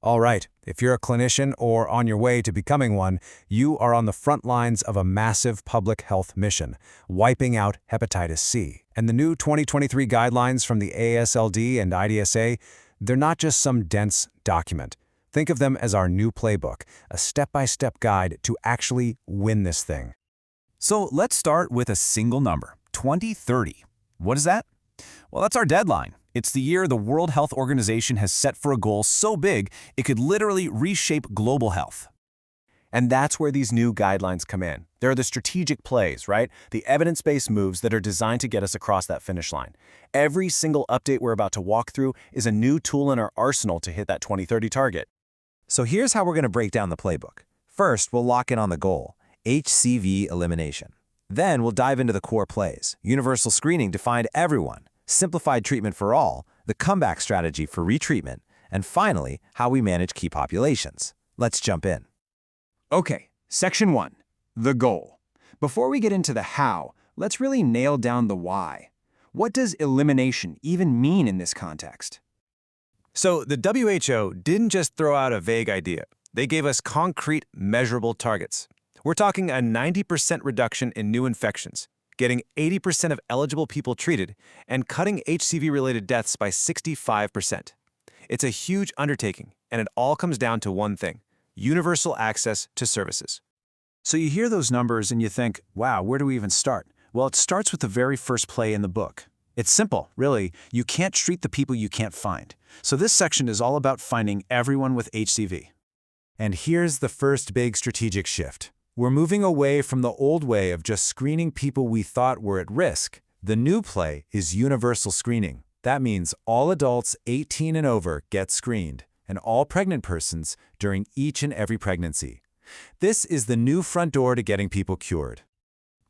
All right, if you're a clinician or on your way to becoming one, you are on the front lines of a massive public health mission, wiping out hepatitis C. And the new 2023 guidelines from the AASLD and IDSA, they're not just some dense document. Think of them as our new playbook, a step-by-step guide to actually win this thing. So let's start with a single number, 2030. What is that? Well, that's our deadline. It's the year the World Health Organization has set for a goal so big it could literally reshape global health. And that's where these new guidelines come in. They're the strategic plays, right? The evidence-based moves that are designed to get us across that finish line. Every single update we're about to walk through is a new tool in our arsenal to hit that 2030 target. So here's how we're going to break down the playbook. First, we'll lock in on the goal, HCV elimination. Then we'll dive into the core plays, universal screening to find everyone, simplified treatment for all, the comeback strategy for retreatment, and finally, how we manage key populations. Let's jump in. Okay, Section 1, the goal. Before we get into the how, let's really nail down the why. What does elimination even mean in this context? So the WHO didn't just throw out a vague idea. They gave us concrete, measurable targets. We're talking a 90% reduction in new infections, getting 80% of eligible people treated, and cutting HCV-related deaths by 65%. It's a huge undertaking, and it all comes down to one thing: universal access to services. So you hear those numbers and you think, wow, where do we even start? Well, it starts with the very first play in the book. It's simple, really. You can't treat the people you can't find. So this section is all about finding everyone with HCV. And here's the first big strategic shift. We're moving away from the old way of just screening people we thought were at risk. The new play is universal screening. That means all adults 18 and over get screened, and all pregnant persons during each and every pregnancy. This is the new front door to getting people cured.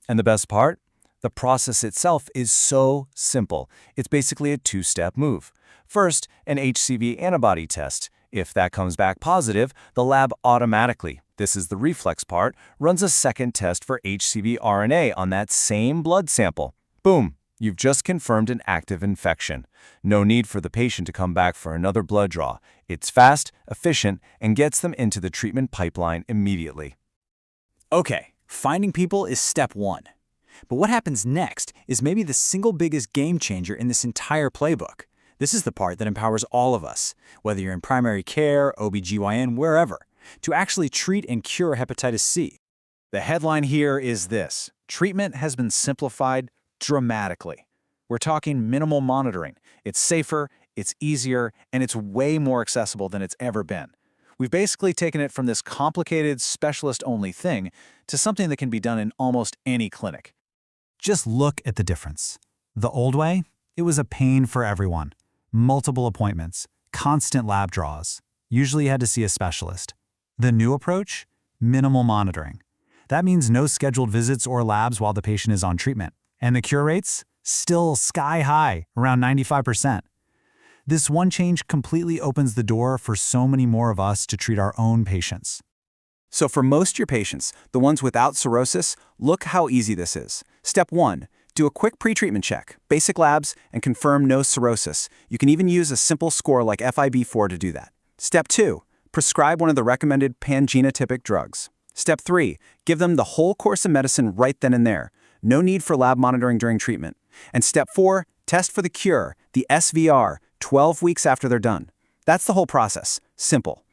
And the best part? The process itself is so simple. It's basically a two-step move. First, an HCV antibody test. If that comes back positive, the lab automatically, this is the reflex part, runs a second test for HCV RNA on that same blood sample. Boom! You've just confirmed an active infection. No need for the patient to come back for another blood draw. It's fast, efficient, and gets them into the treatment pipeline immediately. Okay, finding people is step one. But what happens next is maybe the single biggest game changer in this entire playbook. This is the part that empowers all of us, whether you're in primary care, OB/GYN, wherever, to actually treat and cure hepatitis C. The headline here is this: treatment has been simplified dramatically. We're talking minimal monitoring. It's safer, it's easier, and it's way more accessible than it's ever been. We've basically taken it from this complicated, specialist-only thing to something that can be done in almost any clinic. Just look at the difference. The old way, it was a pain for everyone. Multiple appointments, constant lab draws. Usually you had to see a specialist. The new approach? Minimal monitoring. That means no scheduled visits or labs while the patient is on treatment. And the cure rates? Still sky high, around 95%. This one change completely opens the door for so many more of us to treat our own patients. So for most of your patients, the ones without cirrhosis, look how easy this is. Step 1. Do a quick pre-treatment check, basic labs, and confirm no cirrhosis. You can even use a simple score like FIB4 to do that. Step 2. Prescribe one of the recommended pan-genotypic drugs. Step 3. Give them the whole course of medicine right then and there. No need for lab monitoring during treatment. And Step 4. Test for the cure, the SVR, 12 weeks after they're done. That's the whole process. Simple.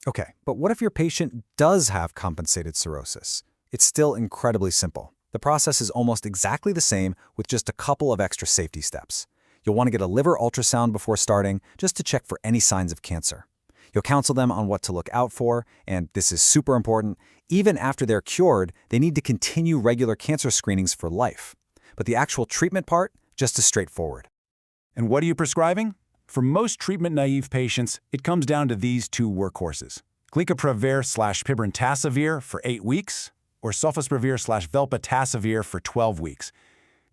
Okay, but what if your patient does have compensated cirrhosis? It's still incredibly simple. The process is almost exactly the same with just a couple of extra safety steps. You'll want to get a liver ultrasound before starting, just to check for any signs of cancer. You'll counsel them on what to look out for, and this is super important, even after they're cured, they need to continue regular cancer screenings for life. But the actual treatment part, just as straightforward. And what are you prescribing? For most treatment-naive patients, it comes down to these two workhorses: glycopivir/pibrentasavir for 8 weeks, or sofosbuvir/velpatasvir for 12 weeks.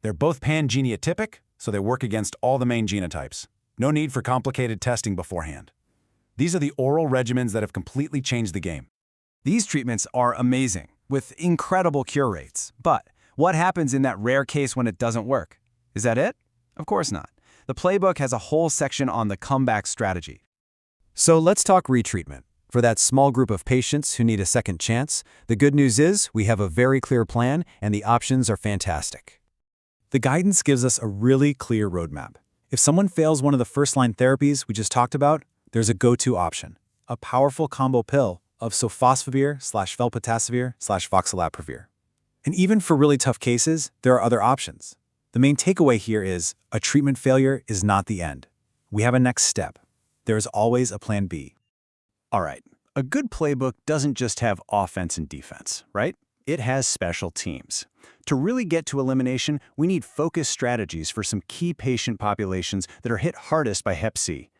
They're both pan-genotypic, so they work against all the main genotypes. No need for complicated testing beforehand. These are the oral regimens that have completely changed the game. These treatments are amazing, with incredible cure rates. But what happens in that rare case when it doesn't work? Is that it? Of course not. The playbook has a whole section on the comeback strategy. So let's talk retreatment. For that small group of patients who need a second chance, the good news is we have a very clear plan and the options are fantastic. The guidance gives us a really clear roadmap. If someone fails one of the first-line therapies we just talked about, there's a go-to option, a powerful combo pill of sofosbuvir/velpatasvir/voxilatravir. And even for really tough cases, there are other options. The main takeaway here is a treatment failure is not the end. We have a next step. There is always a plan B. All right, a good playbook doesn't just have offense and defense, right? It has special teams. To really get to elimination, we need focused strategies for some key patient populations that are hit hardest by Hep C.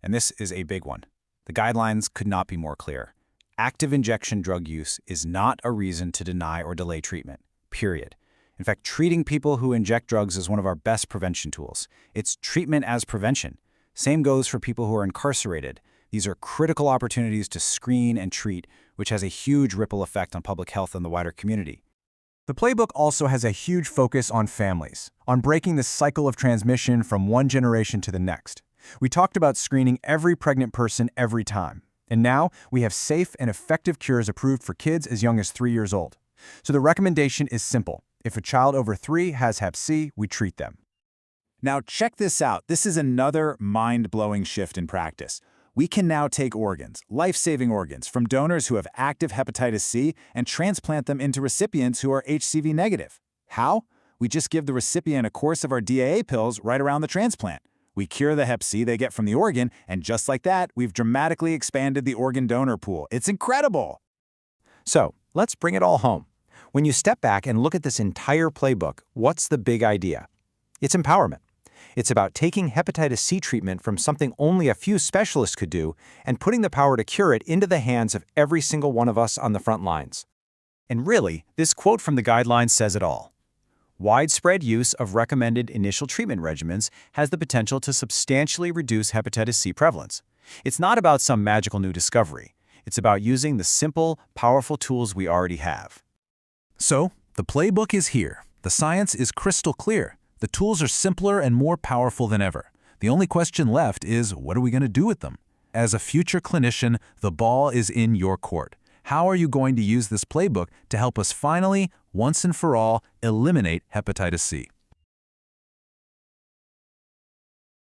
And this is a big one. The guidelines could not be more clear. Active injection drug use is not a reason to deny or delay treatment, period. In fact, treating people who inject drugs is one of our best prevention tools. It's treatment as prevention. Same goes for people who are incarcerated. These are critical opportunities to screen and treat, which has a huge ripple effect on public health and the wider community. The playbook also has a huge focus on families, on breaking the cycle of transmission from one generation to the next. We talked about screening every pregnant person every time. And now we have safe and effective cures approved for kids as young as 3 years old. So the recommendation is simple. If a child over 3 has Hep C, we treat them. Now check this out. This is another mind-blowing shift in practice. We can now take organs, life-saving organs, from donors who have active hepatitis C and transplant them into recipients who are HCV negative. How? We just give the recipient a course of our DAA pills right around the transplant. We cure the Hep C they get from the organ, and just like that, we've dramatically expanded the organ donor pool. It's incredible! So, let's bring it all home. When you step back and look at this entire playbook, what's the big idea? It's empowerment. It's about taking hepatitis C treatment from something only a few specialists could do and putting the power to cure it into the hands of every single one of us on the front lines. And really, this quote from the guidelines says it all. Widespread use of recommended initial treatment regimens has the potential to substantially reduce hepatitis C prevalence. It's not about some magical new discovery. It's about using the simple, powerful tools we already have. So, the playbook is here. The science is crystal clear. The tools are simpler and more powerful than ever. The only question left is, what are we going to do with them? As a future clinician, the ball is in your court. How are you going to use this playbook to help us finally, once and for all, eliminate hepatitis C?